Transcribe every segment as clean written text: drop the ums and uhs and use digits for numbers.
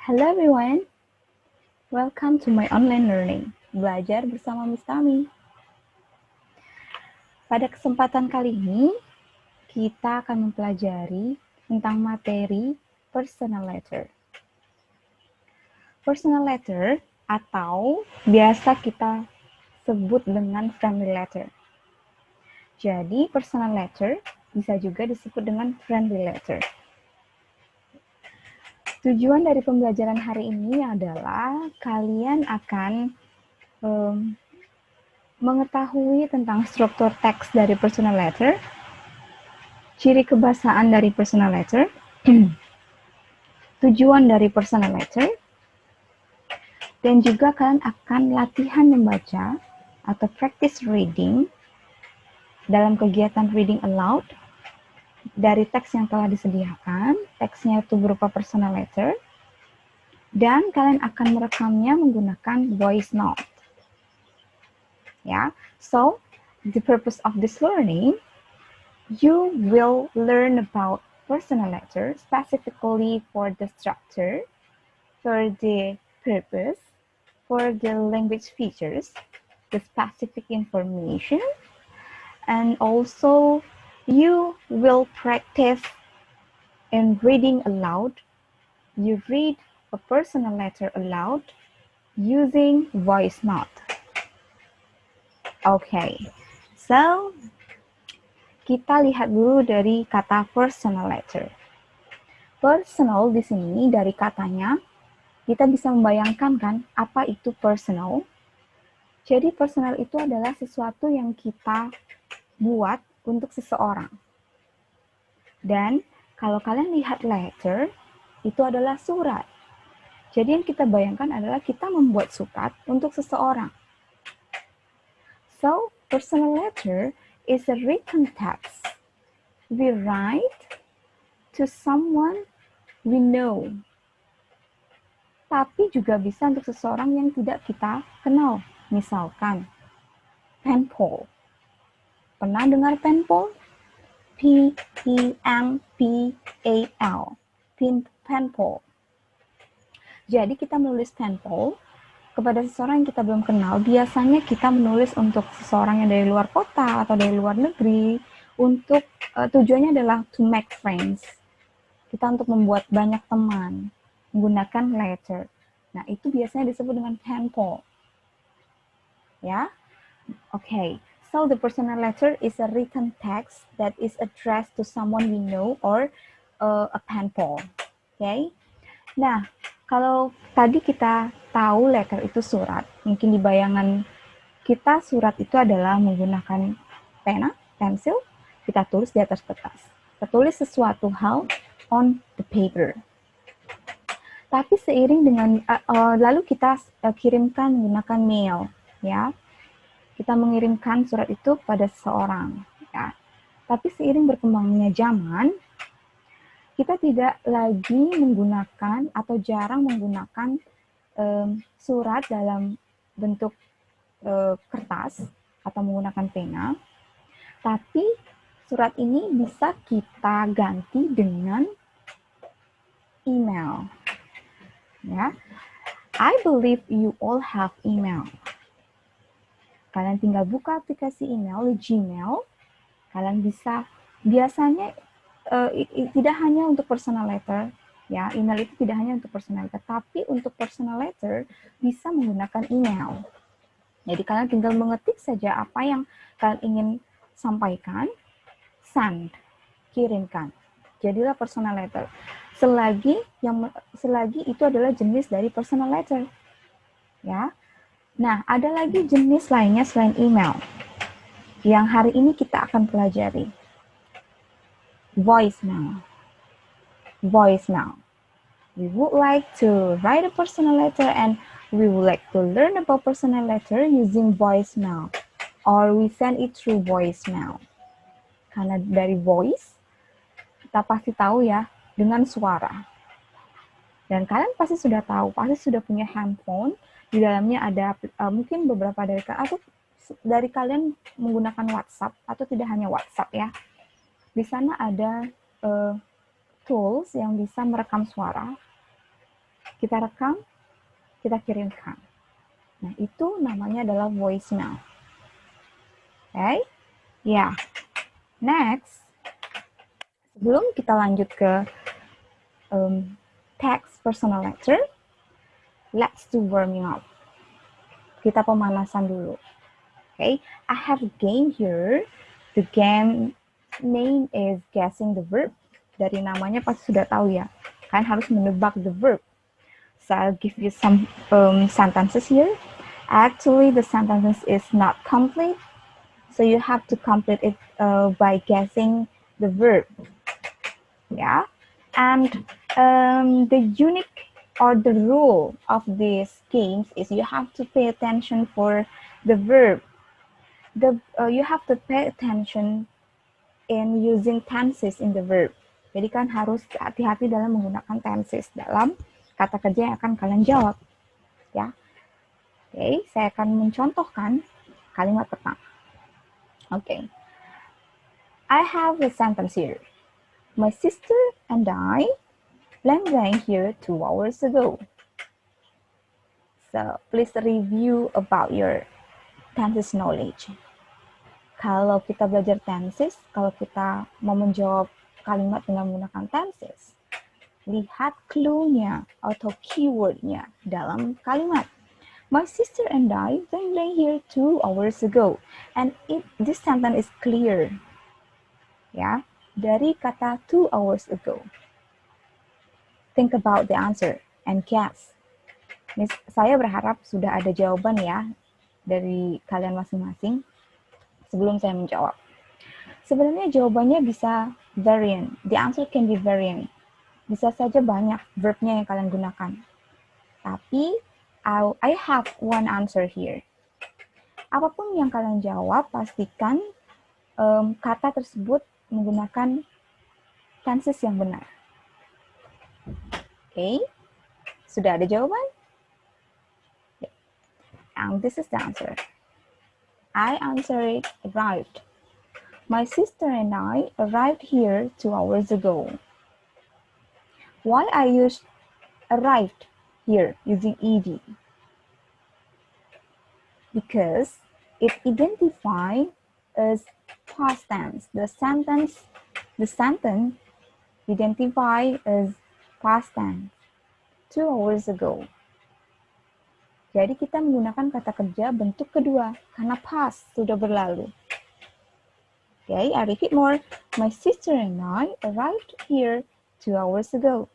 Hello everyone, welcome to my online learning, belajar bersama Miss Tami. Pada kesempatan kali ini, kita akan mempelajari tentang materi personal letter. Personal letter atau biasa kita sebut dengan friendly letter. Jadi, personal letter bisa juga disebut dengan friendly letter. Tujuan dari pembelajaran hari ini adalah kalian akan mengetahui tentang struktur teks dari personal letter, ciri kebahasaan dari personal letter, tujuan dari personal letter, dan juga kalian akan latihan membaca atau practice reading dalam kegiatan reading aloud dari teks yang telah disediakan. Teksnya itu berupa personal letter, dan kalian akan merekamnya menggunakan voice note. Ya, so the purpose of this learning, you will learn about personal letter specifically for the structure, for the purpose, for the language features, the specific information, and also you will practice in reading aloud. You read a personal letter aloud using voice note. Okay, so kita lihat dulu dari kata personal letter. Personal di sini dari katanya, kita bisa membayangkan kan apa itu personal. Jadi personal itu adalah sesuatu yang kita buat untuk seseorang. Dan kalau kalian lihat letter, itu adalah surat. Jadi yang kita bayangkan adalah kita membuat surat untuk seseorang. So, personal letter is a written text we write to someone we know. Tapi juga bisa untuk seseorang yang tidak kita kenal. Misalkan, pen pal. Pernah dengar pen pal? P-E-N-P-A-L. Pen pal. Jadi kita menulis pen pal kepada seseorang yang kita belum kenal. Biasanya kita menulis untuk seseorang yang dari luar kota atau dari luar negeri. Untuk tujuannya adalah to make friends. Kita untuk membuat banyak teman menggunakan letter. Nah, itu biasanya disebut dengan pen pal. Ya, okay. So the personal letter is a written text that is addressed to someone we know or a pen pal. Okay. Nah, kalau tadi kita tahu letter itu surat, mungkin di bayangan kita surat itu adalah menggunakan pena, pensil, kita tulis di atas kertas. Kita tulis sesuatu hal on the paper. Tapi seiring dengan lalu kita kirimkan menggunakan mail, ya. Kita mengirimkan surat itu pada seseorang, ya. Tapi seiring berkembangnya zaman, kita tidak lagi menggunakan atau jarang menggunakan surat dalam bentuk kertas atau menggunakan pena. Tapi surat ini bisa kita ganti dengan email. Ya, I believe you all have email. Kalian tinggal buka aplikasi email di Gmail. Kalian bisa biasanya tidak hanya untuk personal letter, ya, email itu tidak hanya untuk personal letter, tapi untuk personal letter bisa menggunakan email. Jadi kalian tinggal mengetik saja apa yang kalian ingin sampaikan, send, kirimkan. Jadilah personal letter. Selagi itu adalah jenis dari personal letter. Ya. Nah, ada lagi jenis lainnya selain email yang hari ini kita akan pelajari. Voicemail. Voicemail. We would like to write a personal letter and we would like to learn about personal letter using voicemail, or we send it through voicemail. Karena dari voice, kita pasti tahu ya, dengan suara. Dan kalian pasti sudah tahu, pasti sudah punya handphone, di dalamnya ada mungkin beberapa dari kalian menggunakan WhatsApp, atau tidak hanya WhatsApp ya. Di sana ada tools yang bisa merekam suara. Kita rekam, kita kirimkan. Nah, itu namanya adalah voicemail. Okay? Ya. Next, sebelum kita lanjut ke text personal letter, let's do warming up. Kita pemanasan dulu. Okay, I have a game here. The game name is guessing the verb. Dari namanya pasti sudah tahu ya. Kalian harus menebak the verb. So I'll give you some sentences here. Actually, the sentences is not complete. So you have to complete it by guessing the verb. Yeah, and the unique or the rule of these games is you have to pay attention for the verb. You have to pay attention in using tenses in the verb. Jadi kan harus hati-hati dalam menggunakan tenses dalam kata kerja yang akan kalian jawab. Ya, oke, saya akan mencontohkan kalimat pertama. Okay, I have a sentence here. My sister and I landed here 2 hours ago. So please review about your tenses knowledge. Kalau kita belajar tenses, kalau kita mau menjawab kalimat dengan menggunakan tenses, lihat clue-nya atau keyword-nya dalam kalimat. My sister and I went here 2 hours ago. And this sentence is clear. Ya, dari kata 2 hours ago. Think about the answer and guess. Saya berharap sudah ada jawaban ya dari kalian masing-masing sebelum saya menjawab. Sebenarnya jawabannya bisa variant. The answer can be variant. Bisa saja banyak verbnya yang kalian gunakan. Tapi I have one answer here. Apapun yang kalian jawab, pastikan kata tersebut menggunakan tenses yang benar. Okay, sudah ada jawaban? And this is the answer. I answered arrived. My sister and I arrived here 2 hours ago. Why I used arrived here using ed? Because it identifies as past tense. The sentence identifies as past tense. 2 hours ago. Jadi kita menggunakan kata kerja bentuk kedua karena past sudah berlalu. Okay, I repeat more. My sister and I arrived here 2 hours ago.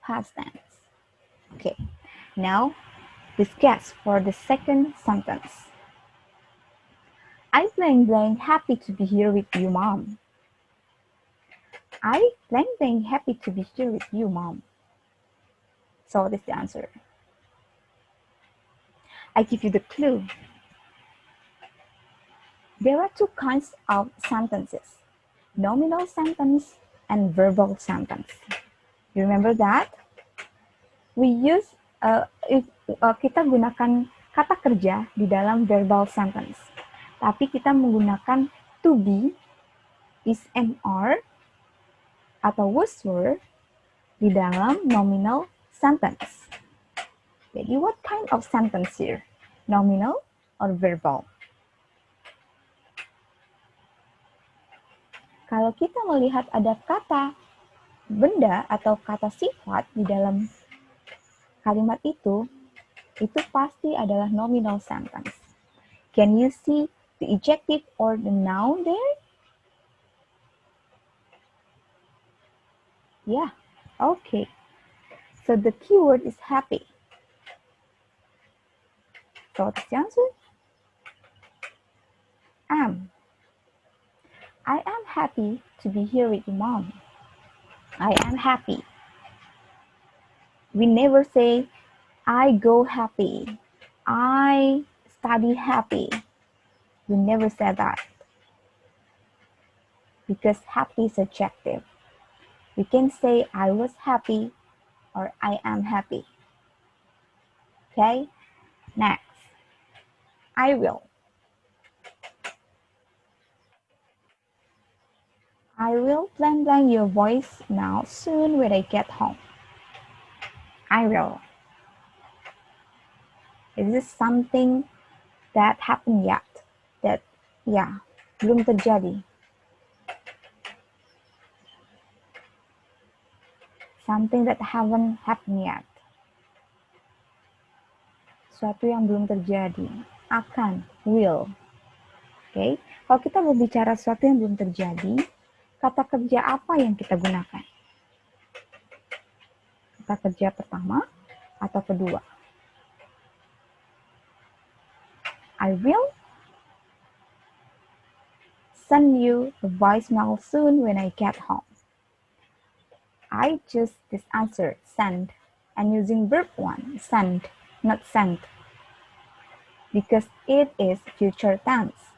Past tense. Okay, now let's guess for the second sentence. I blank happy to be here with you, Mom. I blank happy to be here with you, Mom. So this is the answer. I give you the clue. There are two kinds of sentences, nominal sentence and verbal sentence. You remember that? We use, kita gunakan kata kerja di dalam verbal sentence. Tapi kita menggunakan to be, is and are, atau was were di dalam nominal sentence. Jadi, what kind of sentence here? Nominal or verbal? Kalau kita melihat ada kata benda atau kata sifat di dalam kalimat itu pasti adalah nominal sentence. Can you see the adjective or the noun there? Yeah, okay. So the keyword is happy. So what's the answer? Am. I am happy to be here with you, Mom. I am happy. We never say, I go happy. I study happy. We never say that. Because happy is adjective. We can say, I was happy or I am happy. Okay? Next. I will. I will blank your voice now soon when I get home. I will. Is this something that happened yet? That, ya, belum terjadi. Something that haven't happened yet. Suatu yang belum terjadi. Akan, will. Oke, kalau kita berbicara sesuatu yang belum terjadi, kata kerja apa yang kita gunakan? Kata kerja pertama atau kedua? I will send you a voicemail soon when I get home. I choose this answer, send, and using verb 1, send, not sent, because it is future tense.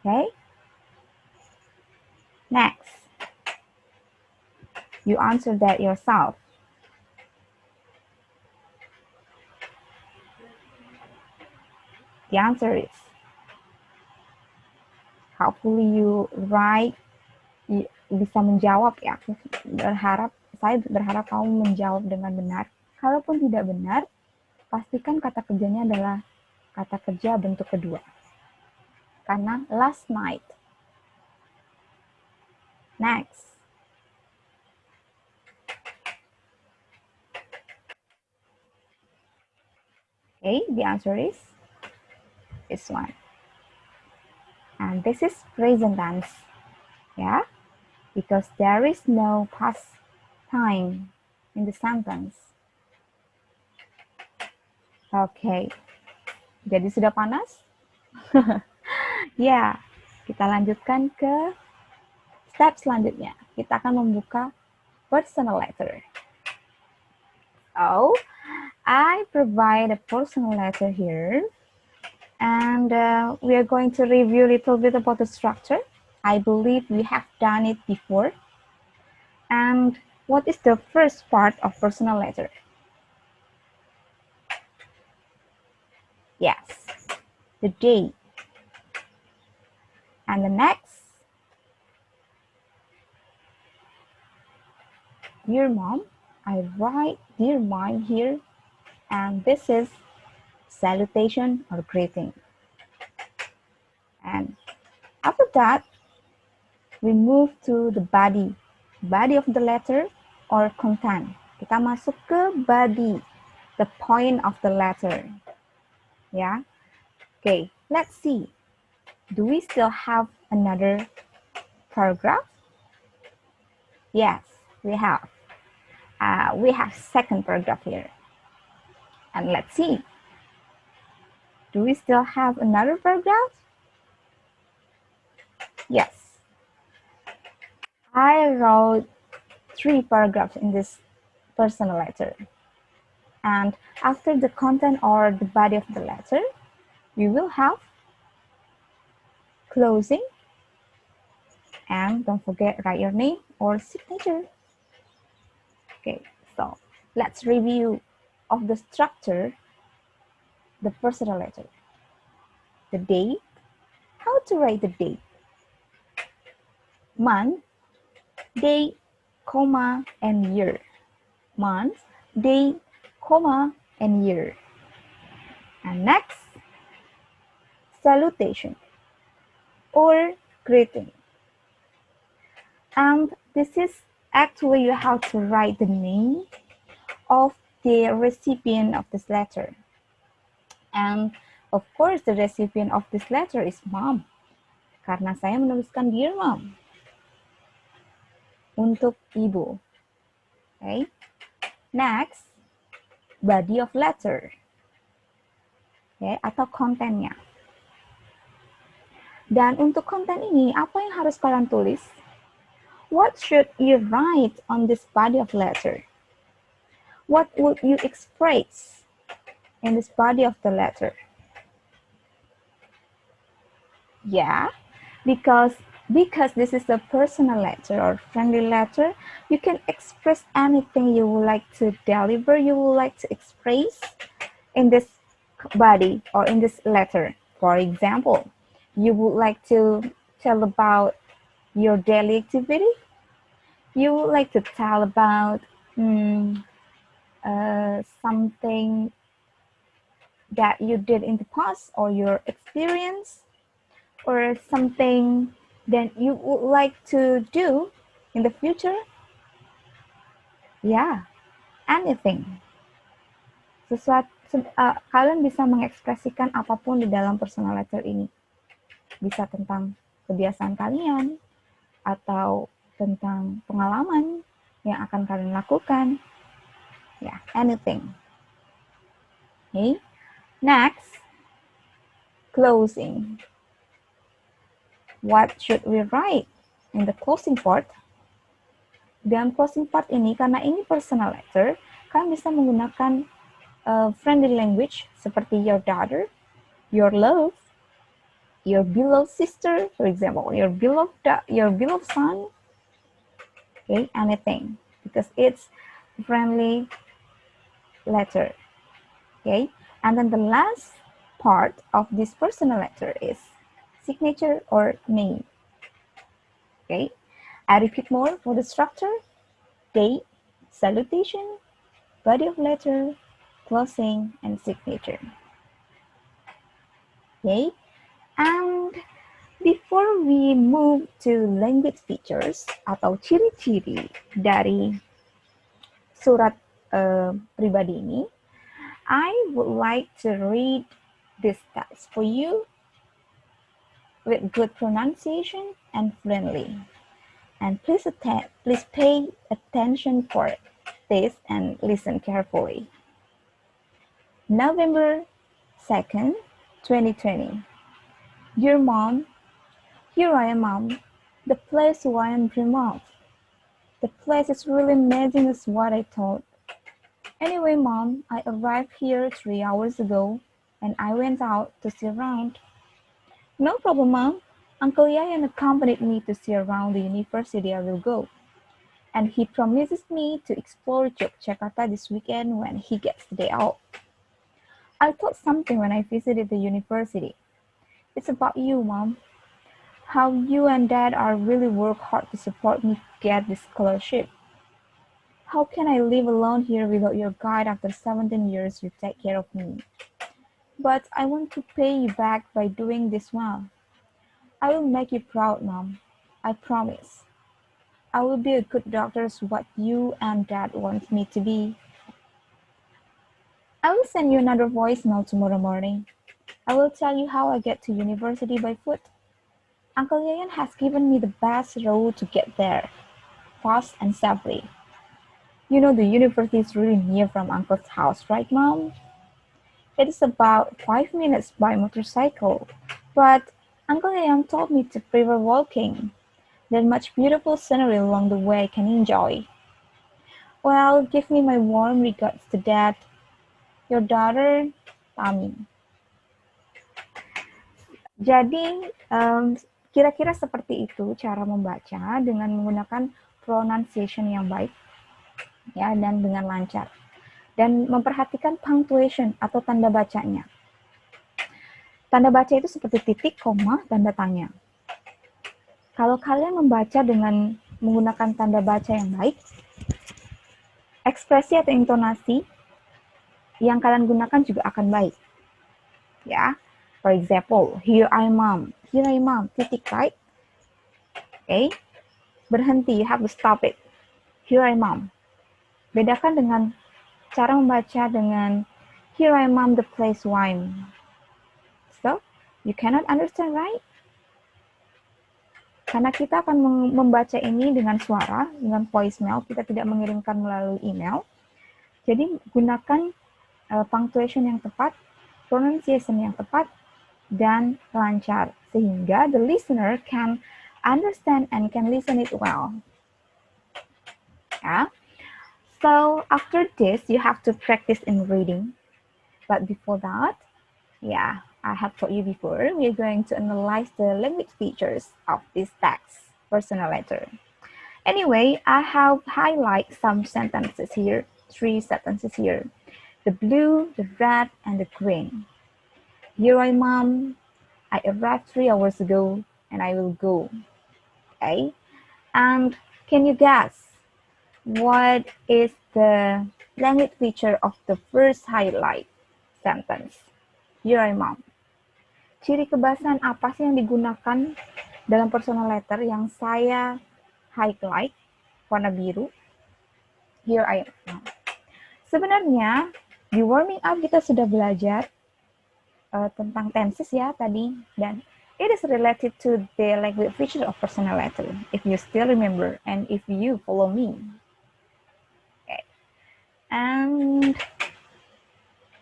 Okay? Next, you answer that yourself. The answer is, hopefully you write, bisa menjawab ya. Saya berharap kamu menjawab dengan benar. Kalaupun tidak benar, pastikan kata kerjanya adalah kata kerja bentuk kedua. Karena last night. Next. Okay, the answer is this one. And this is present tense. Yeah, because there is no past time in the sentence. Okay, jadi sudah panas? Ya, kita lanjutkan ke step selanjutnya. Kita akan membuka personal letter. So, I provide a personal letter here. And we are going to review a little bit about the structure. I believe we have done it before. And what is the first part of personal letter? Yes, the date. And the next, dear mom, I write dear mom here, and this is salutation or greeting. And after that, we move to the body of the letter or content. Kita masuk ke body, the point of the letter. Yeah. Okay, let's see. Do we still have another paragraph? Yes, we have. We have second paragraph here. And let's see. Do we still have another paragraph? Yes. I wrote 3 paragraphs in this personal letter. And after the content or the body of the letter, we will have closing, and don't forget, write your name or signature. Okay, so let's review of the structure, the personal letter. The date, how to write the date? Month, date, comma, and year. Month, date, comma, and year. And next, salutation or greeting. And this is actually you have to write the name of the recipient of this letter. And of course, the recipient of this letter is mom. Karena saya menuliskan dear mom. Untuk ibu. Okay. Next, body of letter. Okay, atau kontennya. Dan untuk konten ini, apa yang harus kalian tulis? What should you write on this body of letter? What would you express in this body of the letter? Yeah, because this is a personal letter or friendly letter, you can express anything you would like to deliver, you would like to express in this body or in this letter. For example, you would like to tell about your daily activity. You would like to tell about something that you did in the past or your experience or something that you would like to do in the future? Yeah, anything. Kalian bisa mengekspresikan apapun di dalam personal letter ini. Bisa tentang kebiasaan kalian atau tentang pengalaman yang akan kalian lakukan. Yeah, anything. Okay. Next, closing. What should we write in the closing part? Dalam closing part ini, karena ini personal letter, kalian bisa menggunakan friendly language seperti your daughter, your love, your beloved sister, for example, your beloved son, okay, anything, because it's friendly letter, okay. And then the last part of this personal letter is signature or name, okay. I repeat more for the structure: date, salutation, body of letter, closing, and signature. Okay, and before we move to language features atau ciri-ciri dari surat pribadi ini, I would like to read this text for you with good pronunciation and friendly. And please pay attention for this and listen carefully. November 2nd, 2020. Dear Mom, here I am, Mom. The place I am dream of. The place is really amazing is what I thought. Anyway, Mom, I arrived here 3 hours ago and I went out to see around. No problem, Mom. Uncle Yayan accompanied me to see around the university I will go. And he promises me to explore Yogyakarta this weekend when he gets the day off. I thought something when I visited the university. It's about you, Mom. How you and Dad are really work hard to support me get this scholarship. How can I live alone here without your guide after 17 years you take care of me? But I want to pay you back by doing this well. I will make you proud, Mom. I promise. I will be a good doctor as what you and Dad want me to be. I will send you another voicemail tomorrow morning. I will tell you how I get to university by foot. Uncle Yayan has given me the best road to get there, fast and safely. You know the university is really near from Uncle's house, right, Mom? It is about 5 minutes by motorcycle, but Uncle Yayan told me to prefer walking. There's much beautiful scenery along the way I can enjoy. Well, give me my warm regards to Dad. Your daughter, Tami. Jadi, kira-kira seperti itu cara membaca dengan menggunakan pronunciation yang baik, ya, dan dengan lancar. Dan memperhatikan punctuation atau tanda bacanya. Tanda baca itu seperti titik, koma, tanda tanya. Kalau kalian membaca dengan menggunakan tanda baca yang baik, ekspresi atau intonasi yang kalian gunakan juga akan baik. Ya, for example, here I am, titik, right? Okay, berhenti, you have to stop it. Here I am. Bedakan dengan cara membaca dengan here I am, the place wine. So, you cannot understand, right? Karena kita akan membaca ini dengan suara, dengan voicemail, kita tidak mengirimkan melalui email. Jadi, gunakan punctuation yang tepat, pronunciation yang tepat, dan lancar, sehingga the listener can understand and can listen it well. Yeah. So after this, you have to practice in reading. But before that, yeah, I have told you before, we're going to analyze the language features of this text, personal letter. Anyway, I have highlighted some sentences here, 3 sentences here. The blue, the red, and the green. Here I am. I arrived 3 hours ago, and I will go. Okay? And can you guess what is the language feature of the first highlight sentence. Here I am. Ciri kebahasaan apa sih yang digunakan dalam personal letter yang saya highlight warna biru? Here I am. Sebenarnya di warming up kita sudah belajar tentang tenses ya tadi, dan it is related to the language feature of personal letter. If you still remember and if you follow me. Okay. And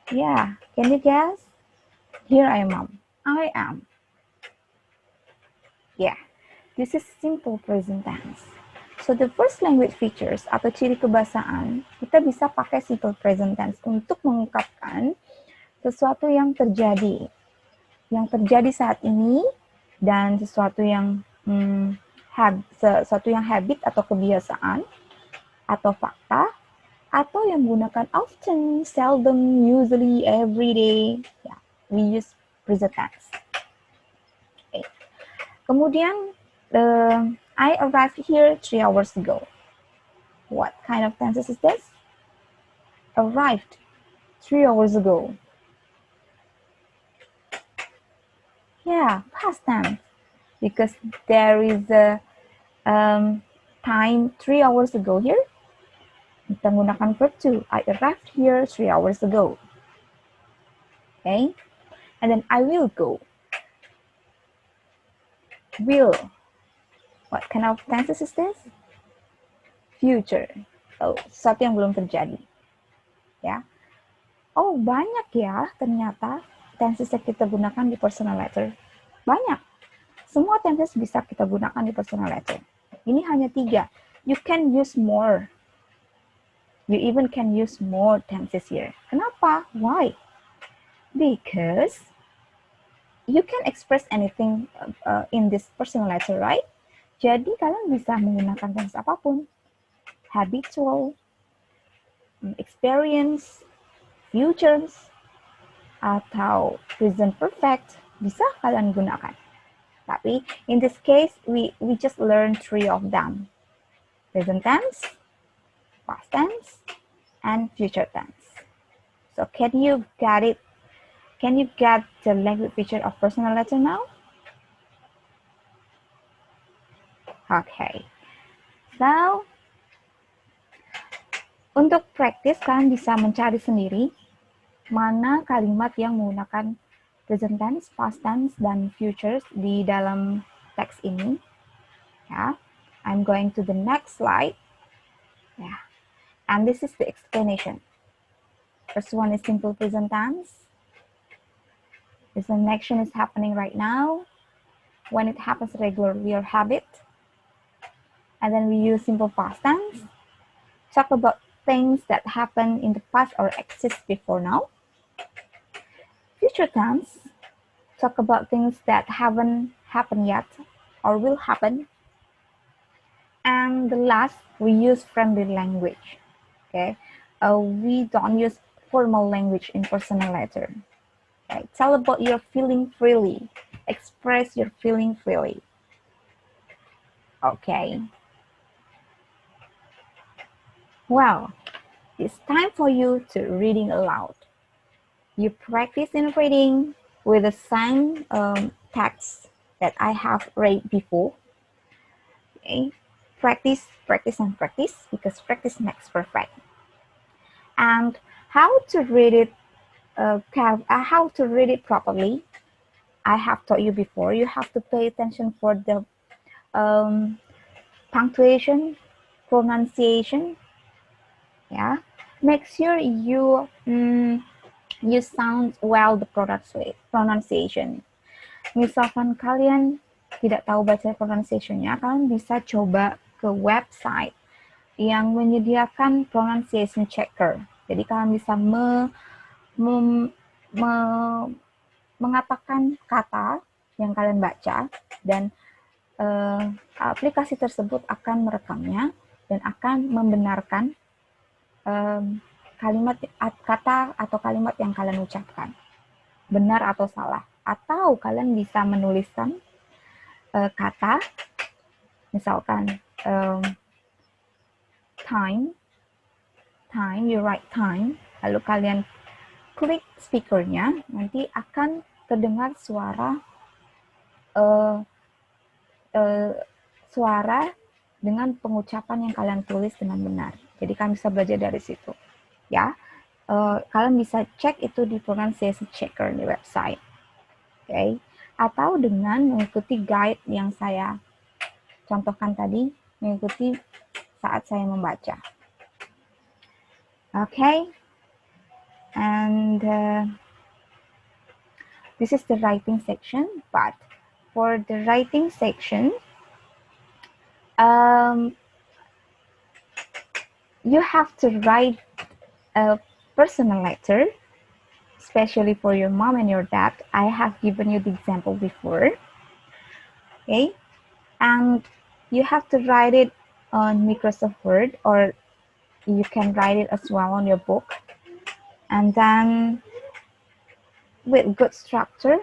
yeah, can you guess? Here I am. I am. Yeah, this is simple present tense. So the first language features atau ciri kebahasaan, kita bisa pakai simple present tense untuk mengungkapkan sesuatu yang terjadi saat ini, dan sesuatu yang habit atau kebiasaan atau fakta, atau yang menggunakan often, seldom, usually, every day. Yeah, we use present tense. Okay. Kemudian I arrived here 3 hours ago. What kind of tenses is this? Arrived 3 hours ago. Yeah, past tense, because there is a time 3 hours ago here. Kita menggunakan verb to. I arrived here 3 hours ago. Okay, and then I will go. Will. What kind of tenses is this? Future. Oh, sesuatu yang belum terjadi. Ya. Oh, banyak ya ternyata tenses yang kita gunakan di personal letter. Banyak. Semua tenses bisa kita gunakan di personal letter. Ini hanya 3. You can use more. You even can use more tenses here. Kenapa? Why? Because you can express anything in this personal letter, right? Jadi kalian bisa menggunakan tense apapun. Habitual, experience, futures, atau present perfect, bisa kalian gunakan. Tapi in this case, we just learn 3 of them. Present tense, past tense, and future tense. So can you get it? Can you get the language feature of personal letter now? Okay. So, untuk practice, kalian bisa mencari sendiri mana kalimat yang menggunakan present tense, past tense, dan futures di dalam teks ini. Ya, I'm going to the next slide. Yeah, and this is the explanation. First one is simple present tense. Present action is happening right now. When it happens regularly or habit. And then we use simple past tense. Talk about things that happen in the past or exist before now. Future tense. Talk about things that haven't happened yet or will happen. And the last, we use friendly language. Okay, we don't use formal language in personal letter. Okay? Tell about your feeling freely. Express your feeling freely. Okay. Well, it's time for you to reading aloud. You practice in reading with the same text that I have read before. Okay. Practice, practice, and practice, because practice makes perfect. And how to read it, how to read it properly, I have taught you before. You have to pay attention for the punctuation, pronunciation. Yeah, make sure you sound well the pronunciation. Misalkan kalian tidak tahu baca pronunciation-nya, kalian bisa coba ke website yang menyediakan pronunciation checker. Jadi kalian bisa mengatakan kata yang kalian baca, dan aplikasi tersebut akan merekamnya dan akan membenarkan kalimat kata atau kalimat yang kalian ucapkan, benar atau salah. Atau kalian bisa menuliskan kata, misalkan time time, you write time, lalu kalian klik speakernya, nanti akan terdengar suara uh, suara dengan pengucapan yang kalian tulis dengan benar. Jadi kalian bisa belajar dari situ, ya. Kalian bisa cek itu di pronunciation checker di website, oke? Atau dengan mengikuti guide yang saya contohkan tadi, mengikuti saat saya membaca. Okay, and this is the writing section. But for the writing section, you have to write a personal letter, especially for your mom and your dad. I have given you the example before. Okay, and you have to write it on Microsoft Word, or you can write it as well on your book, and then with good structure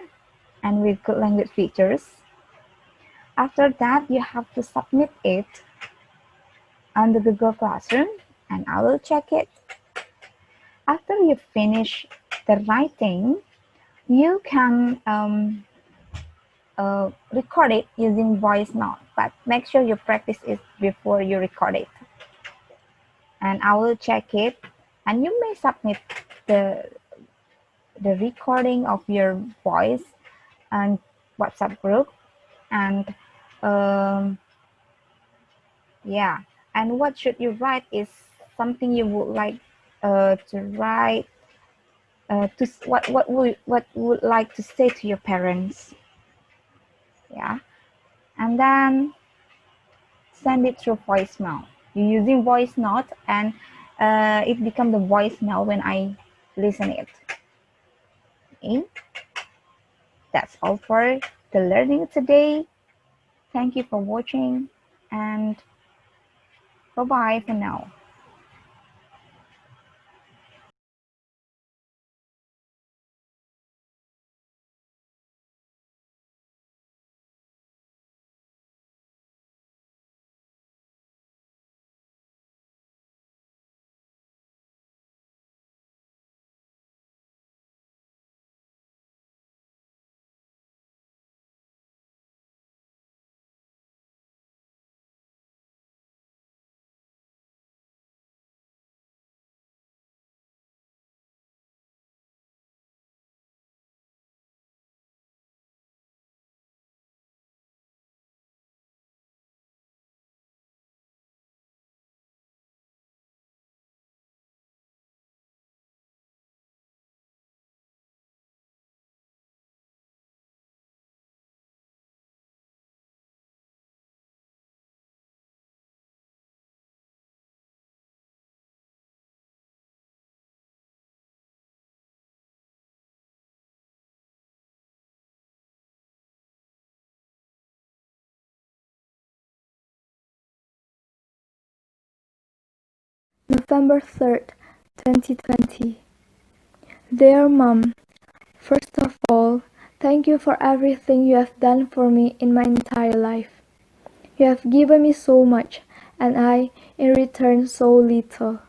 and with good language features. After that, you have to submit it on the Google Classroom, and I will check it. After you finish the writing, you can record it using voice note, but make sure you practice it before you record it. And I will check it, and you may submit the recording of your voice and WhatsApp group, and yeah. And what should you write is something you would like to write. What would like to say to your parents, yeah, and then send it through voicemail. You're using voice note, and it becomes the voicemail when I listen it. Okay, that's all for the learning today. Thank you for watching, and bye bye for now. November 3rd, 2020. Dear Mom, first of all, thank you for everything you have done for me in my entire life. You have given me so much, and I, in return, so little.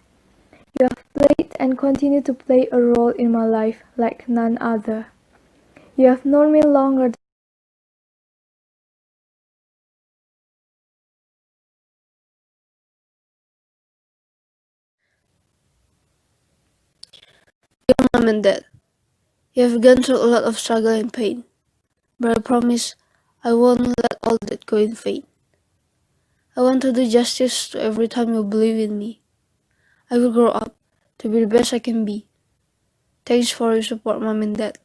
You have played and continue to play a role in my life like none other. You have known me longer. Dear Mom and Dad, you have gone through a lot of struggle and pain, but I promise I won't let all that go in vain. I want to do justice to every time you believe in me. I will grow up to be the best I can be. Thanks for your support, Mom and Dad.